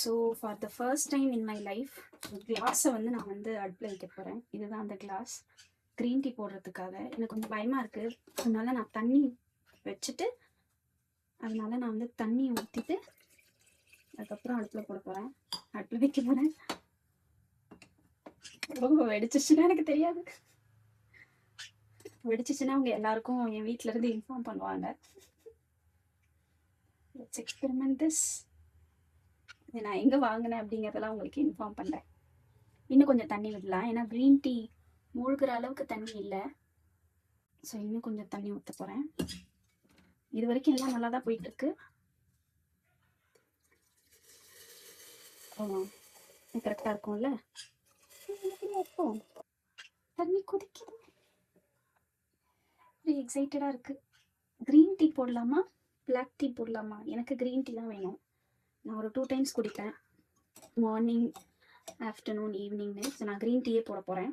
So for the first time in my life கிளாஸை வந்து நான் வந்து அடுப்பில் வைக்க போகிறேன். இதுதான் அந்த கிளாஸ். க்ரீன் டீ போடுறதுக்காக எனக்கு கொஞ்சம் பயமாக இருக்குது. அதனால நான் தண்ணி வச்சுட்டு நான் வந்து தண்ணி ஊற்றிட்டு அதுக்கப்புறம் அடுப்பில் போட போகிறேன். அடுப்பில் வைக்க போகிறேன். வெடிச்சிச்சுன்னா எனக்கு தெரியாது. வெடிச்சிச்சுன்னா அவங்க எல்லாருக்கும் என் வீட்டில் இருந்து இன்ஃபார்ம் பண்ணுவாங்க. Let's experiment this. இதை நான் எங்கே வாங்கினேன் அப்படிங்கிறதெல்லாம் உங்களுக்கு இன்ஃபார்ம் பண்ணுறேன். இன்னும் கொஞ்சம் தண்ணி விடலாம், ஏன்னா க்ரீன் டீ மூழ்கிற அளவுக்கு தண்ணி இல்லை. ஸோ இன்னும் கொஞ்சம் தண்ணி ஊற்ற போகிறேன். இது வரைக்கும் எல்லாம் நல்லா தான் போயிட்டுருக்கு. கரெக்டாக இருக்கும்ல. தண்ணி கொதிக்குது. எக்ஸைட்டடாக இருக்குது. க்ரீன் டீ போடலாமா பிளாக் டீ போடலாமா? எனக்கு க்ரீன் டீ தான் வேணும். நான் ஒரு 2 டைம்ஸ் குடிப்பேன், மார்னிங், ஆஃப்டர்நூன், ஈவினிங்னு. ஸோ நான் க்ரீன் டீயே போட போகிறேன்.